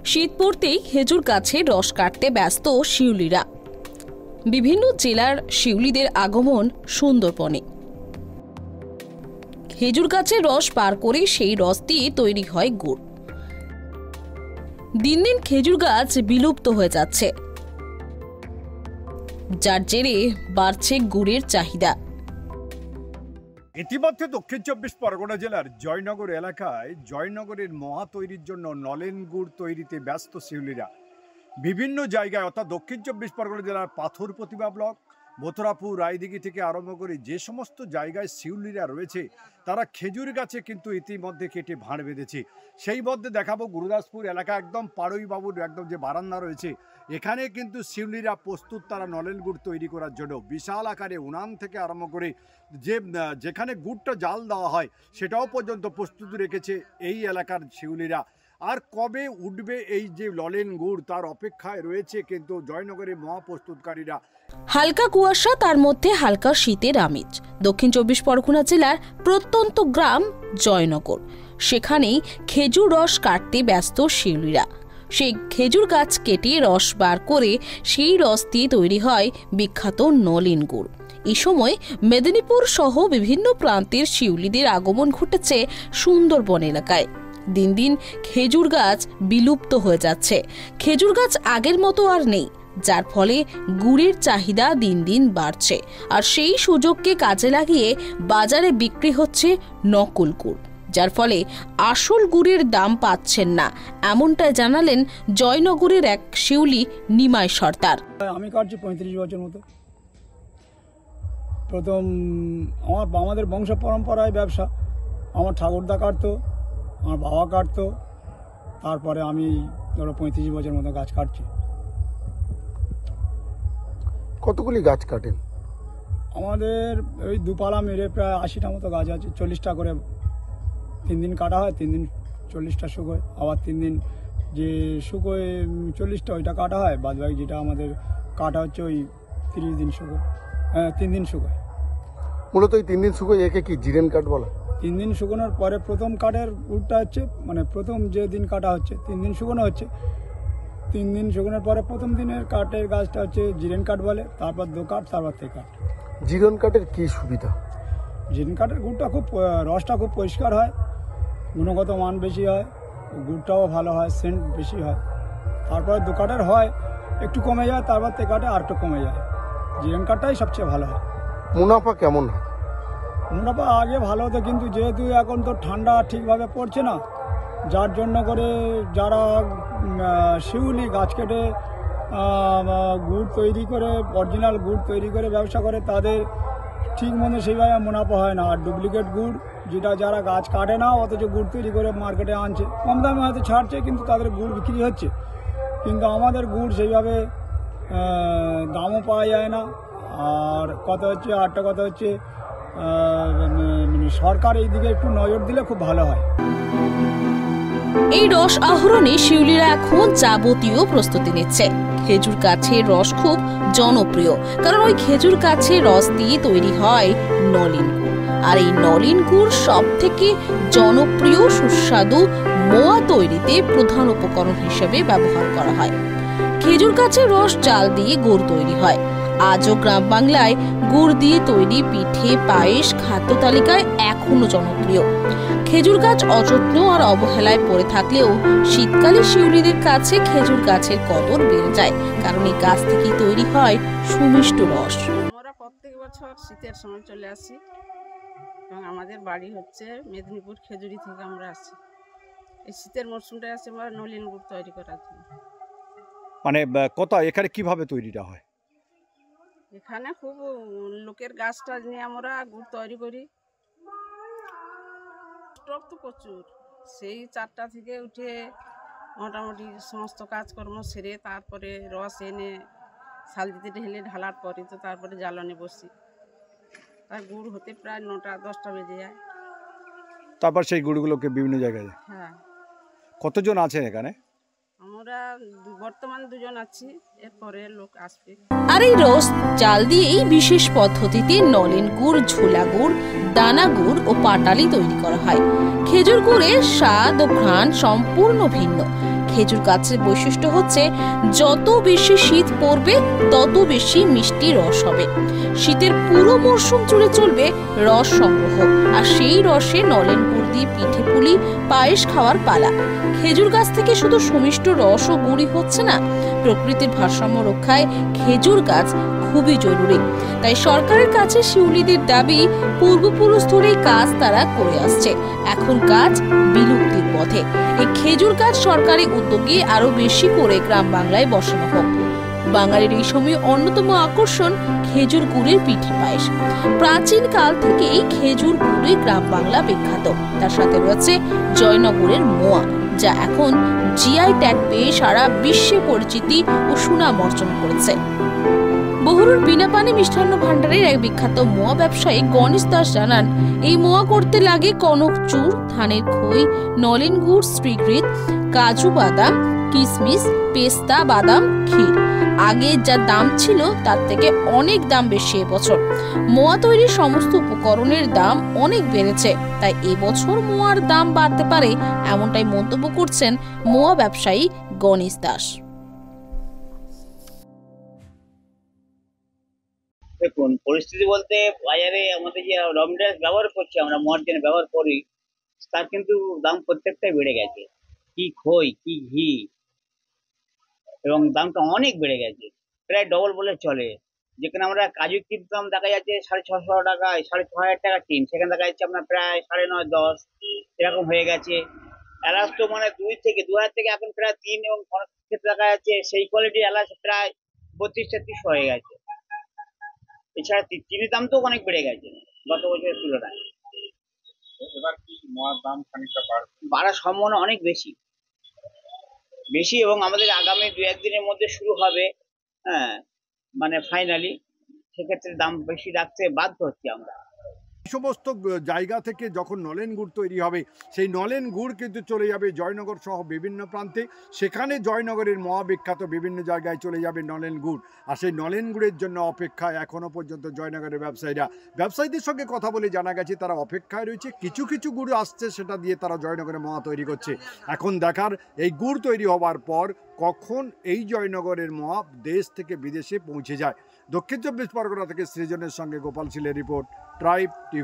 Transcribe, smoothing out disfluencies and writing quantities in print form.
শীত পড়তেই খেজুর গাছের রস কাটতে ব্যস্ত শিউলিরা। বিভিন্ন জেলার শিউলিদের আগমন সুন্দরবনে। খেজুর গাছের রস পার করে সেই রস দিয়ে তৈরি হয় গুড়। দিন দিন খেজুর গাছ বিলুপ্ত হয়ে যাচ্ছে, যার জেরে বাড়ছে গুড়ের চাহিদা। ইতিমধ্যে দক্ষিণ 24 পরগনা জেলার জয়নগর এলাকায় জয়নগরের মহা তৈরির জন্য নলেন গুড় তৈরিতে ব্যস্ত শিউলিরা। বিভিন্ন জায়গায় অর্থাৎ দক্ষিণ 24 পরগনা জেলার পাথর প্রতিভা ব্লক, মথুরাপুর, রায়দিঘি থেকে আরম্ভ করে যে সমস্ত জায়গায় শিউলিরা রয়েছে তারা খেজুর গাছে কিন্তু ইতিমধ্যে কেটে ভাঁড় বেঁধেছে। সেই মধ্যে দেখাবো গুরুদাসপুর এলাকা, একদম পাড়ই বাবুর একদম যে বারান্দা রয়েছে এখানে কিন্তু শিউলিরা প্রস্তুত তারা নলেন গুড় তৈরি করার জন্য। বিশাল আকারে উনান থেকে আরম্ভ করে যেখানে গুড়টা জাল দেওয়া হয় সেটাও পর্যন্ত প্রস্তুত রেখেছে এই এলাকার শিউলিরা। আর কবে উঠবে এই যে নলেন গুড় তার অপেক্ষায় রয়েছে কিন্তু জয়নগরের মহাপ্রস্তুতকারীরা। হালকা কুয়াশা, তার মধ্যে হালকা শীতের আমেজ। দক্ষিণ 24 পরগনা জেলার প্রত্যন্ত গ্রাম জয়নগর, সেখানেই খেজুর রস কাটতে ব্যস্ত শিউলিরা। সেই খেজুর গাছ কেটে রস বার করে সেই রস দিয়ে তৈরি হয় বিখ্যাত নলেন গুড়। এই সময় মেদিনীপুর সহ বিভিন্ন প্রান্তের শিউলিদের আগমন ঘটেছে সুন্দরবন এলাকায়। দিন দিন খেজুর গাছ বিলুপ্ত হয়ে যাচ্ছে। খেজুর গাছ আগের মতো আর নেই, যার ফলে গুড়ের চাহিদা দিন দিন বাড়ছে। আর সেই সুযোগকে কাজে লাগিয়ে বাজারে বিক্রি হচ্ছে নকল গুড়, যার ফলে আসল গুড়ের দাম পাচ্ছেন না, এমনটাই জানালেন জয়নগরের এক শিউলি নিমাই সর্দার। আমি কাটছি 35 বছর মতো। প্রথম আমাদের বংশ পরম্পরায় ব্যবসা, আমার ঠাকুরদা কাটতো, আমার বাবা কাটতো, তারপরে আমি ধরো 35 বছর মতো গাছ কাটছি। কতগুলি গাছ কাটেন? আমাদের ওই দুপালা মেরে প্রায় 80টা মতো গাছ আছে। 40টা করে 3 দিন কাটা হয়, 3 দিন 40টা শুকোয়, আবার 3 দিন যে শুকোয় 40টা ওইটা কাটা হয়, বাদ বাকি যেটা আমাদের কাটা হচ্ছে ওই 30 দিন শুকোয়। হ্যাঁ, 3 দিন শুকোয়। মূলত এই 3 দিন শুকোয় একে কি জিরেন কাঠ বলা? 3 দিন শুকোনোর পরে প্রথম কাঠের গুড়টা হচ্ছে, মানে প্রথম যে দিন কাটা হচ্ছে 3 দিন শুকোনো হচ্ছে। 3 দিন শুকোনোর পরে প্রথম দিনের কাঠের গাছটা হচ্ছে জিরেন কাঠ বলে, তারপর 2 কাঠ, তারপর 3 কাঠ। জিরেন কাঠের কি সুবিধা? জিরেন কাঠের গুড়টা খুব রসটা খুব পরিষ্কার হয়, গুণগত মান বেশি হয়, গুড়টাও ভালো হয়, সেন্ট বেশি হয়। তারপরে 2 কাঠের হয় একটু কমে যায়, তারপর 3 কাঠে আর একটু কমে যায়। জিরেন কাঠটাই সবচেয়ে ভালো হয়। মুনাফা কেমন হয়? মুনাফা আগে ভালো হতো, কিন্তু যেহেতু এখন তো ঠান্ডা ঠিকভাবে পড়ছে না, যার জন্য করে যারা শিউলি গাছ কেটে গুড় তৈরি করে, অরিজিনাল গুড় তৈরি করে ব্যবসা করে, তাদের ঠিক মতো সেইভাবে মুনাফা হয় না। আর ডুপ্লিকেট গুড় যেটা যারা গাছ কাটে না অথচ গুড় তৈরি করে মার্কেটে আনছে, কম দামে হয়তো ছাড়ছে, কিন্তু তাদের গুড় বিক্রি হচ্ছে। কিন্তু আমাদের গুড় সেইভাবে দামও পাওয়া যায় না। আর কথা হচ্ছে, আরেকটা কথা হচ্ছে, সরকার এই দিকে একটু নজর দিলে খুব ভালো হয়। এই রস আহরণে শিউলিরা এখন যাবতীয় প্রস্তুতি নিচ্ছে। খেজুর গাছের রস খুব জনপ্রিয়, কারণ ওই খেজুর গাছের রস দিয়ে তৈরি হয় নলেন গুড়। আর এই নলেন গুড় সব থেকে জনপ্রিয় সুস্বাদু মোয়া তৈরিতে প্রধান উপকরণ হিসেবে ব্যবহার করা হয়। খেজুর গাছের রস জাল দিয়ে গুড় তৈরি হয়। আজও গ্রাম বাংলায় গুড় দিয়ে তৈরি পিঠে, পায়েস খাদ্য তালিকায় এখনো জনপ্রিয়। খেজুর গাছ অযত্ন আর অবহেলায় পড়ে থাকলেও শীতকালে শিউলিদের কাছে খেজুর গাছের কদর বেড়ে যায়, কারণ এই গাছ থেকেই তৈরি হয় সুমিষ্ট রস। আমরা প্রত্যেক বছর শীতের সময় চলে আসি এবং আমাদের বাড়ি হচ্ছে মেদিনীপুর খেজুরি থেকে আমরা আসি। এই শীতের মরশুমটায় আসি আমরা নলেন গুড় তৈরি করার জন্য। মানে কথা এখানে কিভাবে তৈরিটা হয়? এখানে খুব লোকের গাছটা নিয়ে আমরা গুড় তৈরি করি। স্টক তো প্রচুর, সেই 4টা থেকে উঠে মোটামুটি সমস্ত কাজকর্ম সেরে তারপরে রস এনে শালদিতে ঢেলে ঢালার পরে তো তারপরে জ্বালানে বসি। তার গুড় হতে প্রায় 9টা 10টা বেজে যায়। তারপর সেই গুড়গুলোকে বিভিন্ন জায়গায়। হ্যাঁ। কতজন আছেন এখানে? আমরা বর্তমান 2 জন আছি, এরপরে লোক আসবে। আর এই রস জাল দিয়েই বিশেষ পদ্ধতিতে নলেন গুড়, ঝোলা গুড়, দানা গুড় ও পাটালি তৈরি করা হয়। খেজুর গুড়ের স্বাদ ও ঘ্রাণ সম্পূর্ণ ভিন্ন। খেজুর গাছের বৈশিষ্ট্য হচ্ছে যত বেশি শীত পড়বে তত বেশি মিষ্টি রস হবে। শীতের পুরো মরশুম জুড়ে চলবে রস সংগ্রহ, আর সেই রসে নলেন গুড় দিয়ে পিঠে পুলি পায়েস খাওয়ার পালা। খেজুর গাছ থেকে শুধু সুমিষ্ট রস ও গুড়ই হচ্ছে না, প্রকৃতির ভারসাম্য রক্ষায় খেজুর গাছ খুবই জরুরি। তাই সরকারের কাছে শিউলিদের দাবি, পূর্বপুরুষ ধরেই কাজ তারা করে আসছে, এখন কাজ বিলুপ্তির পথে। এই খেজুর গাছ সরকারি উদ্যোগে আরো বেশি করে গ্রাম বাংলায় বসানো হোক। বাঙালির এই সময় অন্যতম আকর্ষণ খেজুর গুড়ের পিঠে পায়েস। প্রাচীন কাল থেকেই খেজুর গুড়ে গ্রাম বাংলা বিখ্যাত। তার সাথে রয়েছে জয়নগরের মোয়া, যা এখন জিআই ট্যাগ পেয়ে সারা বিশ্বে পরিচিতি ও সুনাম অর্জন করেছে। বহুরুর বিনাপানি মিষ্টান্ন ভান্ডারের এক বিখ্যাত মোয়া ব্যবসায়ী গণেশ দাস জানান, এই মোয়া করতে লাগে কনক চুর, ধানের খই, নলেন গুড়, শ্রীঘৃত, কাজু বাদাম, কিশমিশ, পেস্তা বাদাম, ক্ষীর। আগে যা দাম ছিল তার থেকে অনেক দাম বেশি এবছর। মোয়া তৈরির সমস্ত উপকরণের দাম অনেক বেড়েছে, তাই এবছর মোয়ার দাম বাড়তে পারে, এমনটাই মন্তব্য করছেন মোয়া ব্যবসায়ী গণেশ দাস। দেখুন, পরিস্থিতি বলতে বাজারে আমাদের যে রমডাস ব্যবহার করছি, আমরা মোয়ার জন্য ব্যবহার করি, তার কিন্তু দাম প্রত্যেকটাই বেড়ে গেছে। কি খই, কি ঘি, এবং দামটা অনেক বেড়ে গেছে, প্রায় ডবল বলে চলে। যেখানে আমরা কাজু কিনতাম দেখা যাচ্ছে 650 টাকায়, 6500 টাকা টিন, সেখানে দেখা যাচ্ছে আপনার প্রায় 9.5 10 এরকম হয়ে গেছে। এলাচ তো মানে 2000 থেকে এখন প্রায় 3, এবং অনেক ক্ষেত্রে দেখা যাচ্ছে সেই কোয়ালিটির এলাচ প্রায় 32-33 হয়ে গেছে। এছাড়া চিনির দাম তো অনেক বেড়ে গেছে গত বছরের তুলনায়। এবার কি মোয়ার দাম খানিকটা বাড়ার সম্ভাবনা অনেক বেশি, এবং আমাদের আগামী 2-1 দিনের মধ্যে শুরু হবে, হ্যাঁ, মানে ফাইনালি। সেক্ষেত্রে দাম বেশি রাখতে বাধ্য হচ্ছি আমরা। সমস্ত জায়গা থেকে যখন নলেন গুড় তৈরি হবে, সেই নলেন গুড় কিন্তু চলে যাবে জয়নগর সহ বিভিন্ন প্রান্তে। সেখানে জয়নগরের মহাবিখ্যাত বিভিন্ন জায়গায় চলে যাবে নলেন গুড়। আর সেই নলেন গুড়ের জন্য অপেক্ষায় এখনও পর্যন্ত জয়নগরের ব্যবসায়ীদের সঙ্গে কথা বলে জানা গেছে তারা অপেক্ষায় রয়েছে। কিছু কিছু গুড় আসছে, সেটা দিয়ে তারা জয়নগরের মহা তৈরি করছে। এখন দেখার এই গুড় তৈরি হওয়ার পর কখন এই জয়নগরের মহা দেশ থেকে বিদেশে পৌঁছে যায়। দক্ষিণ 24 পরগনা থেকে সৃজনের সঙ্গে গোপাল শীলের রিপোর্ট, ট্রাইব টিভি।